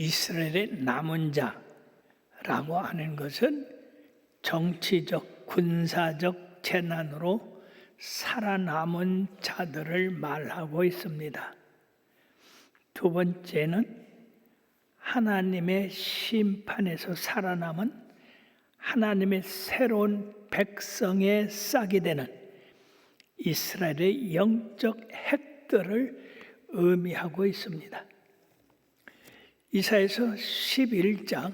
이스라엘의 남은 자라고 하는 것은 정치적, 군사적 재난으로 살아남은 자들을 말하고 있습니다. 두 번째는 하나님의 심판에서 살아남은 하나님의 새로운 백성의 싹이 되는 이스라엘의 영적 핵들을 의미하고 있습니다. 이사야서 11장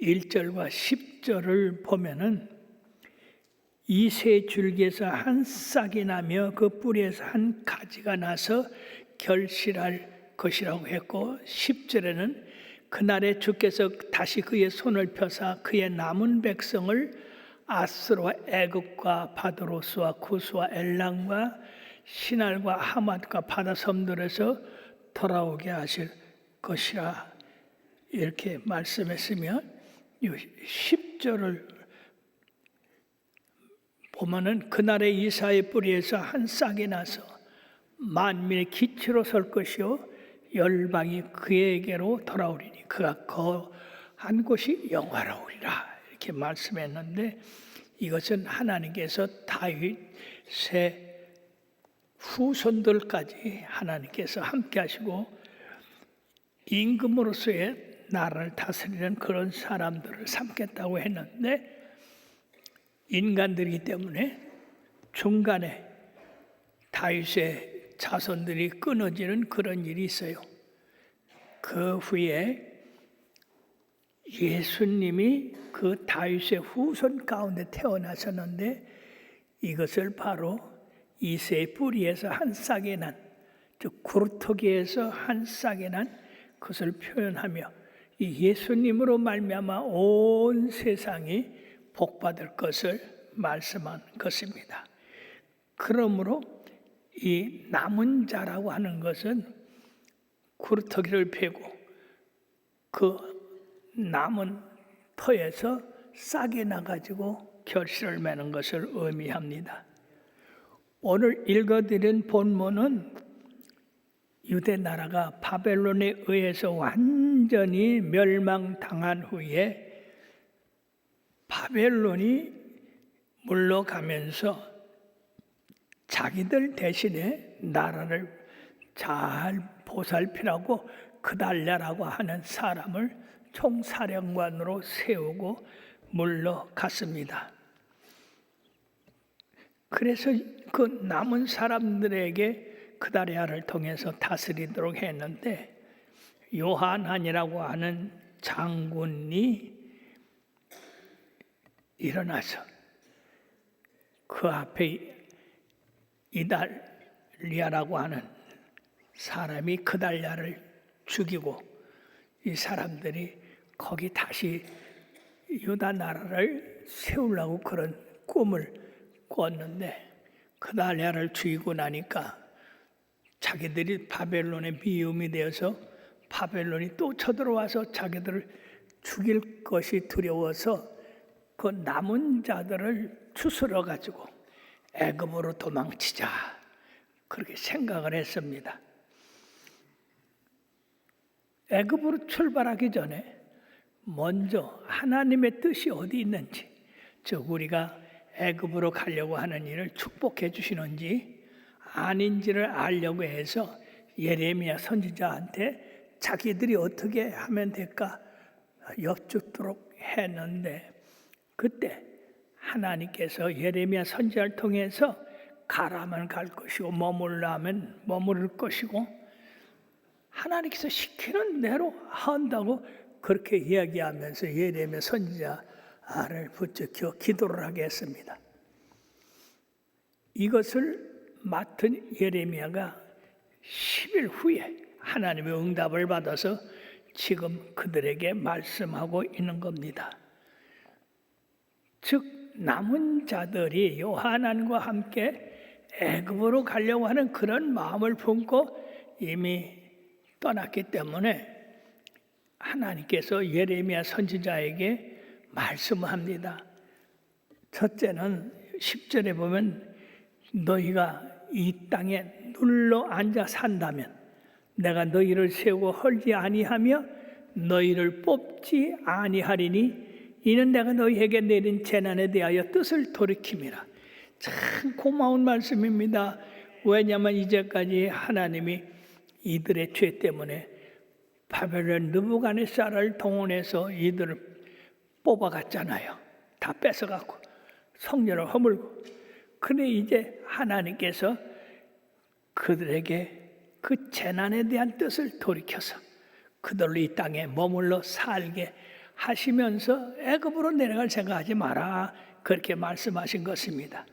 1절과 10절을 보면은 이새 줄기에서 한 싹이 나며 그 뿌리에서 한 가지가 나서 결실할 것이라고 했고, 10절에는 그날에 주께서 다시 그의 손을 펴사 그의 남은 백성을 아스로와 애굽과 바드로스와 구스와 엘람과 시날과 하맛과 바다 섬들에서 돌아오게 하실 것이라 이렇게 말씀했으며, 10절을 보면은 그날에 이사의 뿌리에서 한 싹이 나서 만민의 기초로 설 것이요 열방이 그에게로 돌아오리니 그가 거한 곳이 영화로우리라 이렇게 말씀했는데, 이것은 하나님께서 다윗의 후손들까지 하나님께서 함께 하시고 임금으로서의 나라를 다스리는 그런 사람들을 삼겠다고 했는데, 인간들이기 때문에 중간에 다윗의 자손들이 끊어지는 그런 일이 있어요. 그 후에 예수님이 그 다윗의 후손 가운데 태어나셨는데, 이것을 바로 이새의 뿌리에서 한 싹이 난, 즉 구루터기에서 한 싹이 난 그것을 표현하며 이 예수님으로 말미암아 온 세상이 복받을 것을 말씀한 것입니다. 그러므로 이 남은 자라고 하는 것은 구루터기를 베고 그 남은 터에서 싹이 나가지고 결실을 맺는 것을 의미합니다. 오늘 읽어드린 본문은 유대 나라가 바벨론에 의해서 완전히 멸망당한 후에 바벨론이 물러가면서 자기들 대신에 나라를 잘 보살피라고 그달랴라고 하는 사람을 총사령관으로 세우고 물러갔습니다. 그래서 그 남은 사람들에게 그달랴를 통해서 다스리도록 했는데, 요하난이라고 하는 장군이 일어나서 그 앞에 이달리아라고 하는 사람이 그달랴를 죽이고 이 사람들이 거기 다시 유다 나라를 세우려고 그런 꿈을 꿨는데, 그달랴를 죽이고 나니까 자기들이 바벨론의 미움이 되어서 바벨론이 또 쳐들어와서 자기들을 죽일 것이 두려워서 그 남은 자들을 추스러 가지고 애굽으로 도망치자 그렇게 생각을 했습니다. 애굽으로 출발하기 전에 먼저 하나님의 뜻이 어디 있는지, 즉 우리가 애굽으로 가려고 하는 일을 축복해 주시는지 아닌지를 알려고 해서 예레미야 선지자한테 자기들이 어떻게 하면 될까 여쭙도록 했는데, 그때 하나님께서 예레미야 선지자를 통해서 가라면 갈 것이고 머물라면 머무를 것이고 하나님께서 시키는 대로 한다고 그렇게 이야기하면서 예레미야 선지자를 붙여 기도를 하게 했습니다. 이것을 맡은 예레미야가 10일 후에 하나님의 응답을 받아서 지금 그들에게 말씀하고 있는 겁니다. 즉 남은 자들이 요하난과 함께 애굽으로 가려고 하는 그런 마음을 품고 이미 떠났기 때문에 하나님께서 예레미야 선지자에게 말씀합니다. 첫째는 10절에 보면 너희가 이 땅에 눌러 앉아 산다면 내가 너희를 세우고 헐지 아니하며 너희를 뽑지 아니하리니 이는 내가 너희에게 내린 재난에 대하여 뜻을 돌이킴이라. 참 고마운 말씀입니다. 왜냐하면 이제까지 하나님이 이들의 죄 때문에 바벨론 느부갓네살을 동원해서 이들을 뽑아갔잖아요. 다 뺏어갖고 성전을 허물고. 그런데 이제 하나님께서 그들에게 그 재난에 대한 뜻을 돌이켜서 그들로 이 땅에 머물러 살게 하시면서 애굽으로 내려갈 생각하지 마라, 그렇게 말씀하신 것입니다.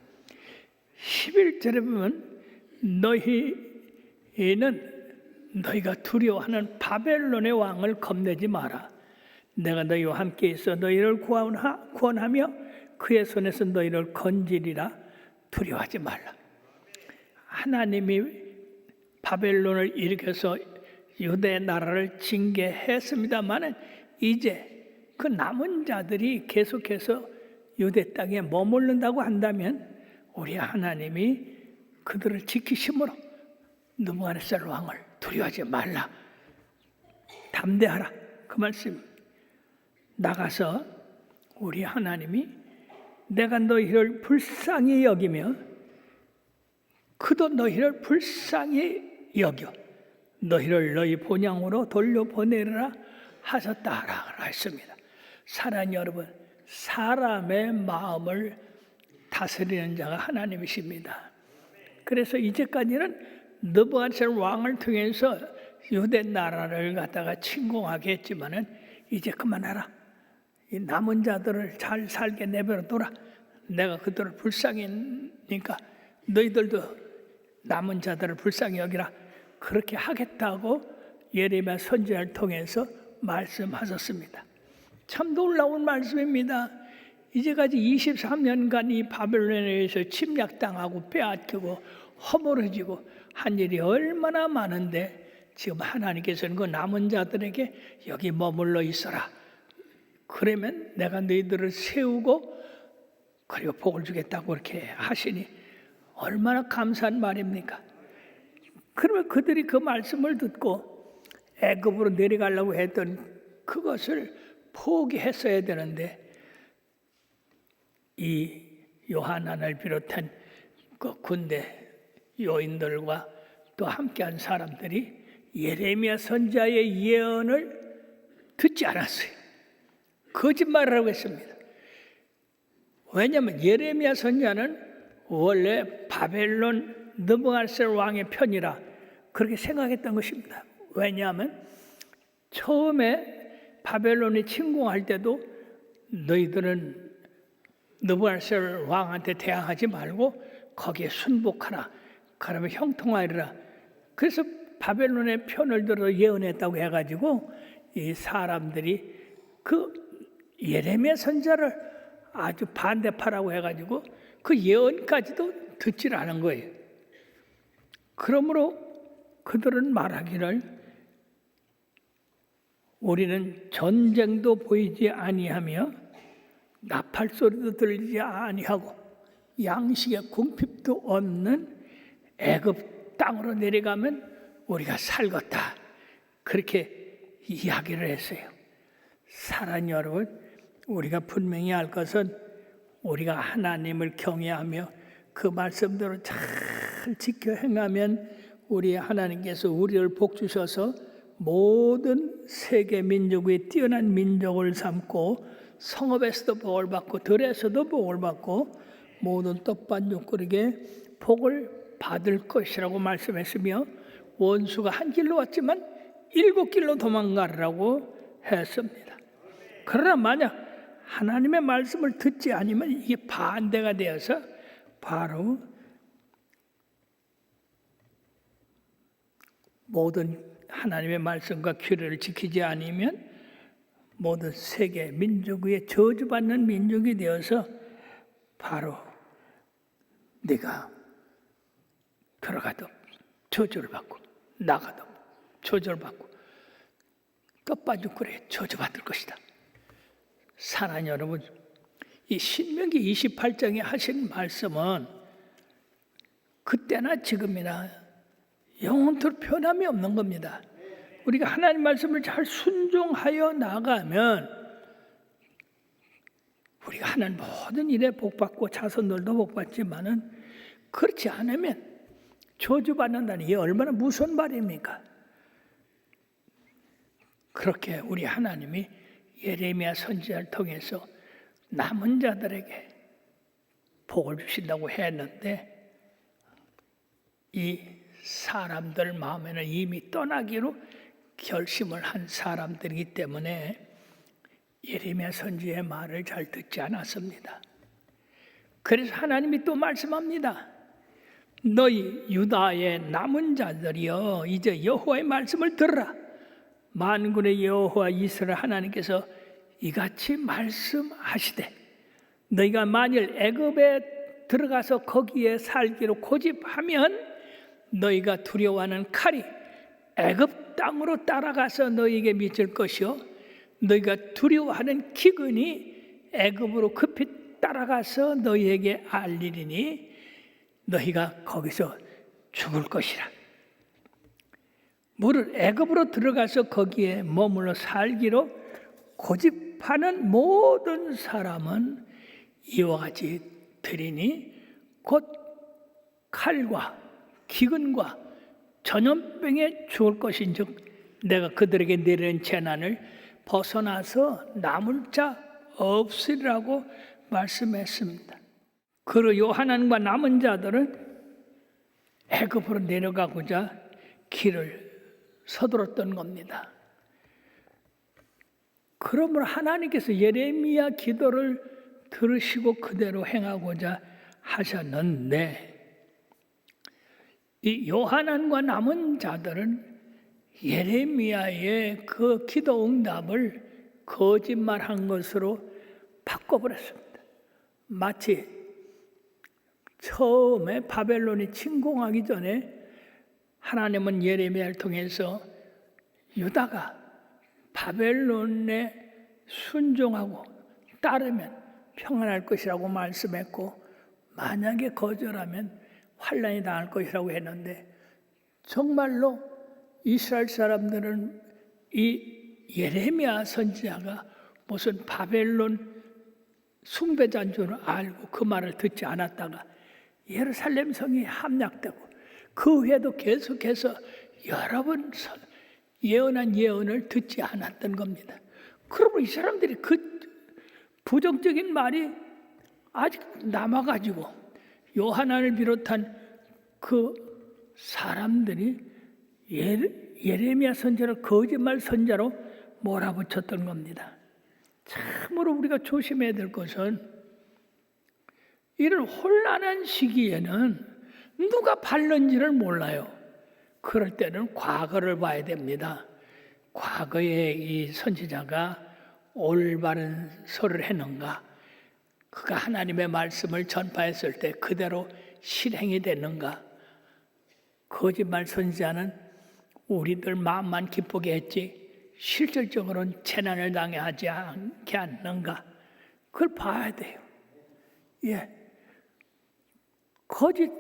11절에 보면 너희가 두려워하는 바벨론의 왕을 겁내지 마라. 내가 너희와 함께 있어 너희를 구원하며 그의 손에서 너희를 건지리라. 두려워하지 말라. 하나님이 바벨론을 일으켜서 유대 나라를 징계했습니다마는 이제 그 남은 자들이 계속해서 유대 땅에 머무른다고 한다면 우리 하나님이 그들을 지키심으로 느부갓네살 왕을 두려워하지 말라. 담대하라. 그 말씀. 나가서 우리 하나님이 내가 너희를 불쌍히 여기며 그도 너희를 불쌍히 여겨 너희를 너희 본향으로 돌려보내리라 하셨다라고 했습니다. 사랑하는 여러분, 사람의 마음을 다스리는 자가 하나님이십니다. 그래서 이제까지는 느부갓네살 왕을 통해서 유대 나라를 갖다가 침공하게 했지만은 이제 그만하라. 이 남은 자들을 잘 살게 내버려둬라. 내가 그들을 불쌍히 하니까 너희들도 남은 자들을 불쌍히 여기라. 그렇게 하겠다고 예레미야 선지자를 통해서 말씀하셨습니다. 참 놀라운 말씀입니다. 이제까지 23년간 이 바벨론에 의해서 침략당하고 빼앗기고 허물어지고 한 일이 얼마나 많은데 지금 하나님께서는 그 남은 자들에게 여기 머물러 있어라. 그러면 내가 너희들을 세우고 그리고 복을 주겠다고 그렇게 하시니 얼마나 감사한 말입니까? 그러면 그들이 그 말씀을 듣고 애굽으로 내려가려고 했던 그것을 포기했어야 되는데 이 요하난을 비롯한 그 군대 요인들과 또 함께한 사람들이 예레미야 선지자의 예언을 듣지 않았어요. 거짓말을 하고 있습니다. 왜냐하면 예레미야 선지자는 원래 바벨론 느부갓네살 왕의 편이라 그렇게 생각했던 것입니다. 왜냐하면 처음에 바벨론이 침공할 때도 너희들은 느부갓네살 왕한테 대항하지 말고 거기에 순복하라. 그러면 형통하리라. 그래서 바벨론의 편을 들어 예언했다고 해가지고 이 사람들이 그 예레미야 선지자를 아주 반대파라고 해가지고 그 예언까지도 듣질 않은 거예요. 그러므로 그들은 말하기를 우리는 전쟁도 보이지 아니하며 나팔 소리도 들리지 아니하고 양식의 궁핍도 없는 애굽 땅으로 내려가면 우리가 살겠다. 그렇게 이야기를 했어요. 사랑하는 여러분, 우리가 분명히 알 것은 우리가 하나님을 경외하며 그 말씀대로 잘 지켜 행하면 우리 하나님께서 우리를 복 주셔서 모든 세계 민족 위에 뛰어난 민족을 삼고 성읍에서도 복을 받고 들에서도 복을 받고 모든 떡반죽거리게 복을 받을 것이라고 말씀했으며 원수가 한 길로 왔지만 7길로 도망가라고 했습니다. 그러나 만약 하나님의 말씀을 듣지 않으면 이게 반대가 되어서 바로 모든 하나님의 말씀과 규례를 지키지 않으면 모든 세계 민족 위에 저주받는 민족이 되어서 바로 네가 들어가도 저주를 받고 나가도 저주를 받고 떡반죽거리에 저주받을 것이다. 사랑하는 여러분, 이 신명기 28장에 하신 말씀은 그때나 지금이나 영원토록 변함이 없는 겁니다. 우리가 하나님 말씀을 잘 순종하여 나가면 우리가 하는 모든 일에 복받고 자손들도 복받지만은 그렇지 않으면 저주받는다는 게 얼마나 무서운 말입니까? 그렇게 우리 하나님이 예레미야 선지자를 통해서 남은 자들에게 복을 주신다고 했는데 이 사람들 마음에는 이미 떠나기로 결심을 한 사람들이기 때문에 예레미야 선지자의 말을 잘 듣지 않았습니다. 그래서 하나님이 또 말씀합니다. 너희 유다의 남은 자들이여 이제 여호와의 말씀을 들으라. 만군의 여호와 이스라엘 하나님께서 이같이 말씀하시되 너희가 만일 애굽에 들어가서 거기에 살기로 고집하면 너희가 두려워하는 칼이 애굽 땅으로 따라가서 너희에게 미칠 것이요 너희가 두려워하는 기근이 애굽으로 급히 따라가서 너희에게 알리리니 너희가 거기서 죽을 것이라. 무릇 애굽으로 들어가서 거기에 머물러 살기로 고집하는 모든 사람은 이와 같이 들이니 곧 칼과 기근과 전염병에 죽을 것인즉 내가 그들에게 내리는 재난을 벗어나서 남을 자 없으리라고 말씀했습니다. 그리고 하나님과 남은 자들은 애굽으로 내려가고자 길을 서둘렀던 겁니다. 그러므로 하나님께서 예레미야 기도를 들으시고 그대로 행하고자 하셨는데 이 요하난과 남은 자들은 예레미야의 그 기도 응답을 거짓말한 것으로 바꿔버렸습니다. 마치 처음에 바벨론이 침공하기 전에 하나님은 예레미야를 통해서 유다가 바벨론에 순종하고 따르면 평안할 것이라고 말씀했고 만약에 거절하면 환난이 당할 것이라고 했는데 정말로 이스라엘 사람들은 이 예레미야 선지자가 무슨 바벨론 숭배자인 줄 알고 그 말을 듣지 않았다가 예루살렘 성이 함락되고 그 후에도 계속해서 여러 번 예언한 예언을 듣지 않았던 겁니다. 그러면 이 사람들이 그 부정적인 말이 아직 남아가지고 요하난을 비롯한 그 사람들이 예레미야 선지자를 거짓말 선자로 몰아붙였던 겁니다. 참으로 우리가 조심해야 될 것은 이런 혼란한 시기에는 누가 바른지를 몰라요. 그럴 때는 과거를 봐야 됩니다. 과거에 이 선지자가 올바른 소리를 했는가? 그가 하나님의 말씀을 전파했을 때 그대로 실행이 됐는가? 거짓말 선지자는 우리들 마음만 기쁘게 했지 실질적으로는 재난을 당하지 않게 않는가? 그걸 봐야 돼요. 예, 거짓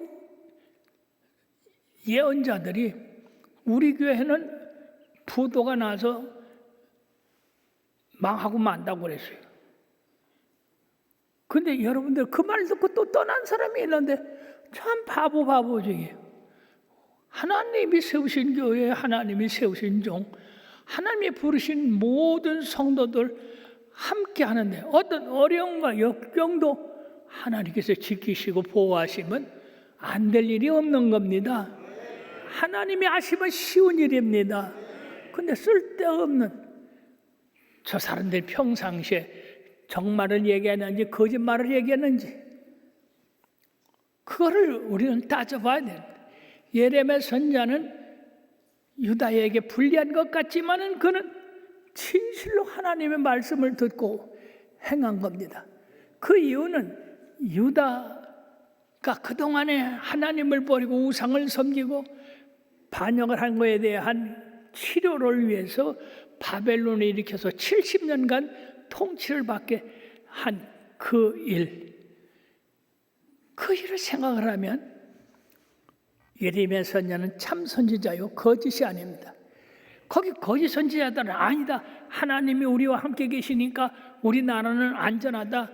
예언자들이 우리 교회는 부도가 나서 망하고 만다고 그랬어요. 근데 여러분들 그 말 듣고 또 떠난 사람이 있는데 참 바보적이에요. 하나님이 세우신 교회, 하나님이 세우신 종, 하나님이 부르신 모든 성도들 함께 하는데 어떤 어려움과 역경도 하나님께서 지키시고 보호하시면 안 될 일이 없는 겁니다. 하나님이 아시면 쉬운 일입니다. 근데 쓸데없는 저 사람들 평상시에 정말을 얘기하는지 거짓말을 얘기하는지 그거를 우리는 따져봐야 됩니다. 예레미야 선지자는 유다에게 불리한 것 같지만은 그는 진실로 하나님의 말씀을 듣고 행한 겁니다. 그 이유는 유다가 그동안에 하나님을 버리고 우상을 섬기고 반역을 한 것에 대한 치료를 위해서 바벨론을 일으켜서 70년간 통치를 받게 한 그 일을 생각을 하면 예레미야 선지자는 참 선지자요 거짓이 아닙니다. 거기 거짓 선지자들은 아니다. 하나님이 우리와 함께 계시니까 우리 나라는 안전하다.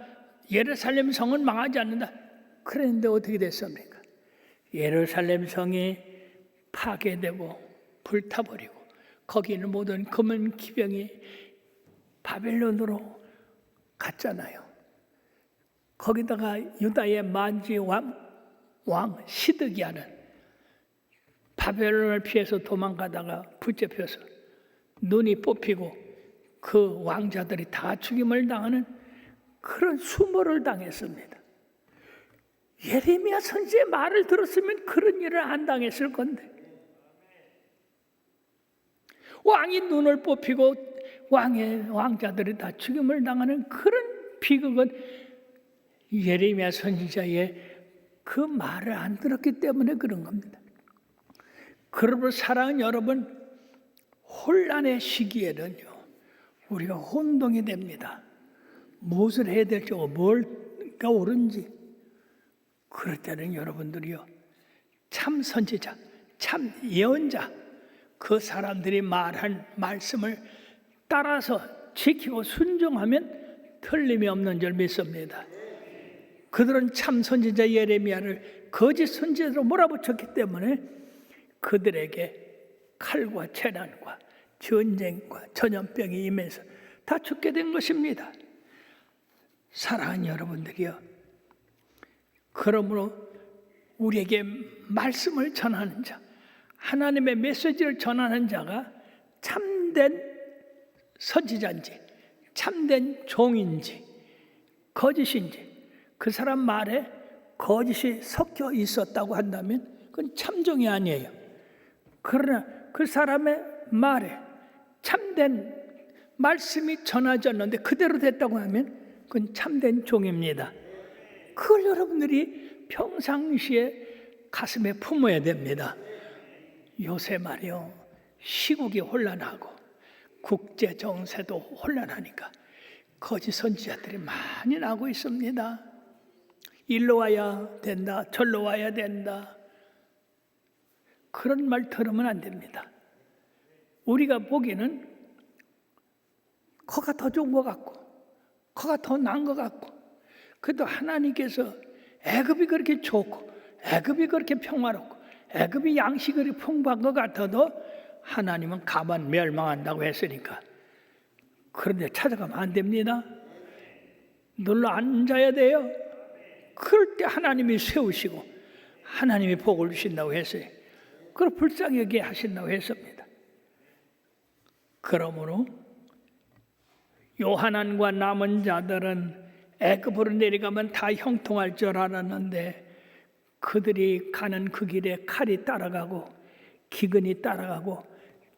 예루살렘 성은 망하지 않는다. 그랬는데 어떻게 됐습니까? 예루살렘 성이 파괴되고 불타버리고 거기 있는 모든 금은 기병이 바벨론으로 갔잖아요. 거기다가 유다의 만지 왕 시드기야는 바벨론을 피해서 도망가다가 붙잡혀서 눈이 뽑히고 그 왕자들이 다 죽임을 당하는 그런 수모를 당했습니다. 예레미야 선지의 말을 들었으면 그런 일을 안 당했을 건데 왕이 눈을 뽑히고 왕자들이 다 죽임을 당하는 그런 비극은 예레미야 선지자의 그 말을 안 들었기 때문에 그런 겁니다. 그러므로 사랑하는 여러분, 혼란의 시기에는요 우리가 혼동이 됩니다. 무엇을 해야 될지 뭘가 옳은지. 그럴 때는 여러분들이요 참 선지자, 참 예언자, 그 사람들이 말한 말씀을 따라서 지키고 순종하면 틀림이 없는 줄 믿습니다. 그들은 참 선지자 예레미야를 거짓 선지자로 몰아붙였기 때문에 그들에게 칼과 재난과 전쟁과 전염병이 임해서 다 죽게 된 것입니다. 사랑하는 여러분들이요, 그러므로 우리에게 말씀을 전하는 자, 하나님의 메시지를 전하는 자가 참된 선지자인지 참된 종인지 거짓인지, 그 사람 말에 거짓이 섞여 있었다고 한다면 그건 참종이 아니에요. 그러나 그 사람의 말에 참된 말씀이 전해졌는데 그대로 됐다고 하면 그건 참된 종입니다. 그걸 여러분들이 평상시에 가슴에 품어야 됩니다. 요새 말이요, 시국이 혼란하고 국제 정세도 혼란하니까 거짓 선지자들이 많이 나고 있습니다. 일로 와야 된다, 절로 와야 된다, 그런 말 들으면 안 됩니다. 우리가 보기에는 거가 더 좋은 것 같고 거가 더 나은 것 같고, 그래도 하나님께서 애굽이 그렇게 좋고 애굽이 그렇게 평화롭고 애굽이 양식이 그렇게 풍부한 것 같아도 하나님은 가만 멸망한다고 했으니까 그런데 찾아가면 안 됩니다. 눌러 앉아야 돼요. 그럴 때 하나님이 세우시고 하나님이 복을 주신다고 했어요. 그걸 불쌍히 여기게 하신다고 했습니다. 그러므로 요하난과 남은 자들은 애굽으로 내려가면 다 형통할 줄 알았는데 그들이 가는 그 길에 칼이 따라가고 기근이 따라가고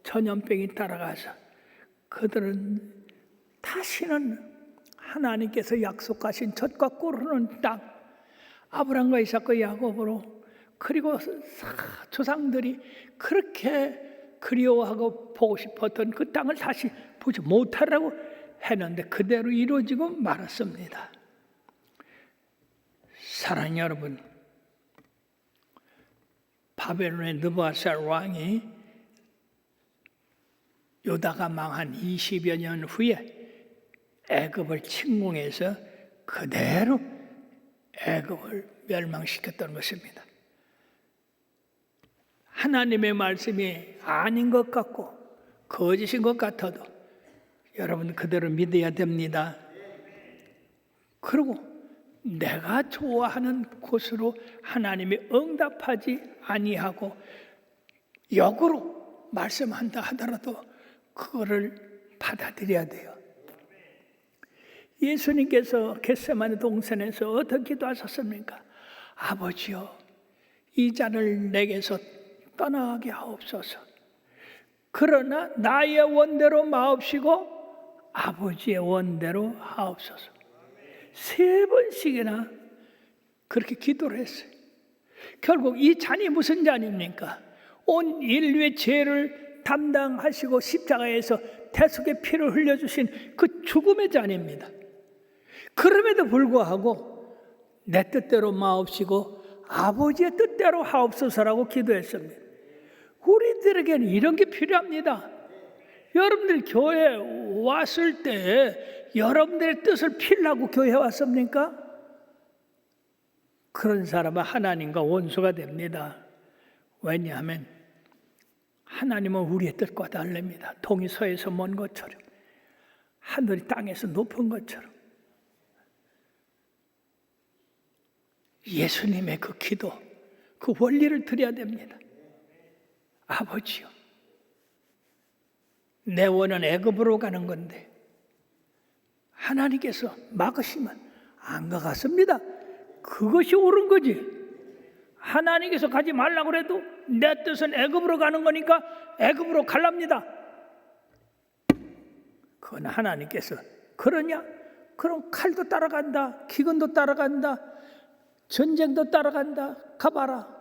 전염병이 따라가서 그들은 다시는 하나님께서 약속하신 젖과 꿀 흐르는 땅, 아브라함과 이삭과 야곱으로, 그리고 조상들이 그렇게 그리워하고 보고 싶었던 그 땅을 다시 보지 못하라고 했는데 그대로 이루어지고 말았습니다. 사랑하는 여러분, 바벨론의 느부갓네살 왕이 유다가 망한 20여 년 후에 애굽을 침공해서 그대로 애굽을 멸망시켰던 것입니다. 하나님의 말씀이 아닌 것 같고 거짓인 것 같아도 여러분 그대로 믿어야 됩니다. 그리고 내가 좋아하는 곳으로 하나님이 응답하지 아니하고 역으로 말씀한다 하더라도 그거를 받아들여야 돼요. 예수님께서 겟세마네 동산에서 어떻게 기도하셨습니까? 아버지여, 이 잔을 내게서 떠나게 하옵소서. 그러나 나의 원대로 마옵시고 아버지의 원대로 하옵소서. 3번씩이나 그렇게 기도를 했어요. 결국 이 잔이 무슨 잔입니까? 온 인류의 죄를 담당하시고 십자가에서 대속의 피를 흘려주신 그 죽음의 잔입니다. 그럼에도 불구하고 내 뜻대로 마옵시고 아버지의 뜻대로 하옵소서라고 기도했습니다. 우리들에게는 이런 게 필요합니다. 여러분들 교회 왔을 때 여러분들의 뜻을 필라고 교회 왔습니까? 그런 사람은 하나님과 원수가 됩니다. 왜냐하면 하나님은 우리의 뜻과 다릅니다. 동이 서에서 먼 것처럼, 하늘이 땅에서 높은 것처럼. 예수님의 그 기도, 그 원리를 드려야 됩니다. 아버지요, 내 원은 애굽으로 가는 건데 하나님께서 막으시면 안 가겠습니다. 그것이 옳은 거지. 하나님께서 가지 말라고 해도 내 뜻은 애굽으로 가는 거니까 애굽으로 갈랍니다. 그건 하나님께서 그러냐? 그럼 칼도 따라간다, 기근도 따라간다, 전쟁도 따라간다. 가봐라.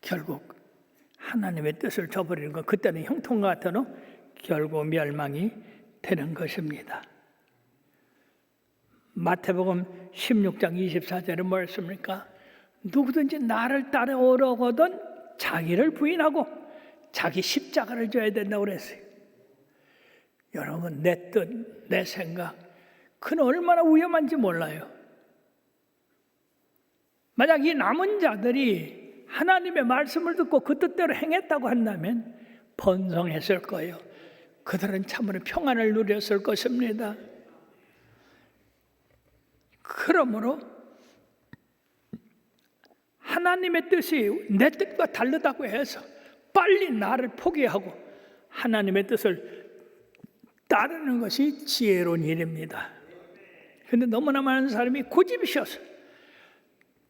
결국 하나님의 뜻을 저버리는 건 그때는 형통 같아도 결국 멸망이 되는 것입니다. 마태복음 16장 24절에 뭐였습니까? 누구든지 나를 따라오려거든 자기를 부인하고 자기 십자가를 져야 된다고 그랬어요. 여러분, 내 뜻, 내 생각, 그건 얼마나 위험한지 몰라요. 만약 이 남은 자들이 하나님의 말씀을 듣고 그 뜻대로 행했다고 한다면 번성했을 거예요. 그들은 참으로 평안을 누렸을 것입니다. 그러므로 하나님의 뜻이 내 뜻과 다르다고 해서 빨리 나를 포기하고 하나님의 뜻을 따르는 것이 지혜로운 일입니다. 그런데 너무나 많은 사람이 고집이셔서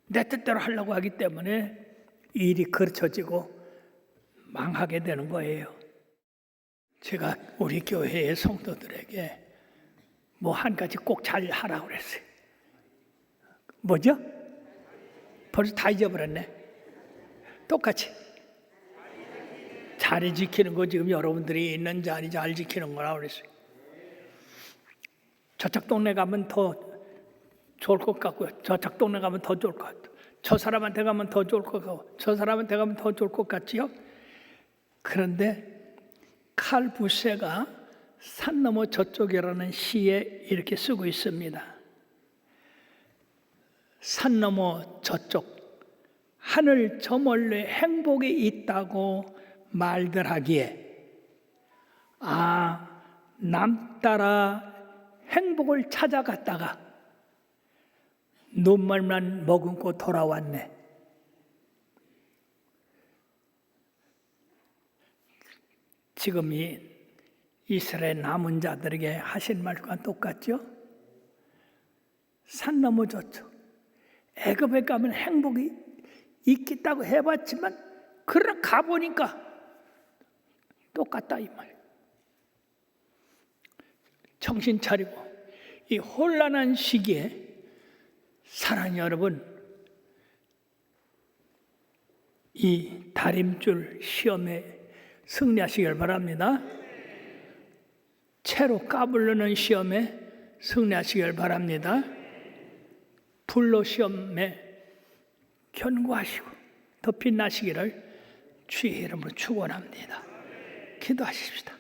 내 뜻대로 하려고 하기 때문에 일이 거쳐지고 망하게 되는 거예요. 제가 우리 교회의 성도들에게 뭐 한 가지 꼭 잘 하라고 그랬어요. 뭐죠? 벌써 다 잊어버렸네. 똑같이 자리 지키는 거, 지금 여러분들이 있는 자리 잘 지키는 거라고 그랬어요. 저쪽 동네 가면 더 좋을 것 같고요. 저쪽 동네 가면 더 좋을 것 같고, 저 사람한테 가면 더 좋을 것 같고, 저 사람한테 가면 더 좋을 것 같지요. 그런데 칼 부세가 산 너머 저쪽이라는 시에 이렇게 쓰고 있습니다. 산 너머 저쪽, 하늘 저 멀리 행복이 있다고 말들 하기에, 남 따라 행복을 찾아갔다가 눈물만 머금고 돌아왔네. 지금 이 이스라엘 남은 자들에게 하신 말과 똑같죠? 산 넘어 저쪽, 애굽에 가면 행복이 있겠다고 해봤지만 그러나 가보니까 똑같다 이 말. 정신 차리고 이 혼란한 시기에 사랑하는 여러분, 이 다림줄 시험에 승리하시길 바랍니다. 채로 까불르는 시험에 승리하시길 바랍니다. 불로 시험에 견고하시고 더 빛나시기를 주의 이름으로 축원합니다. 기도하십시다.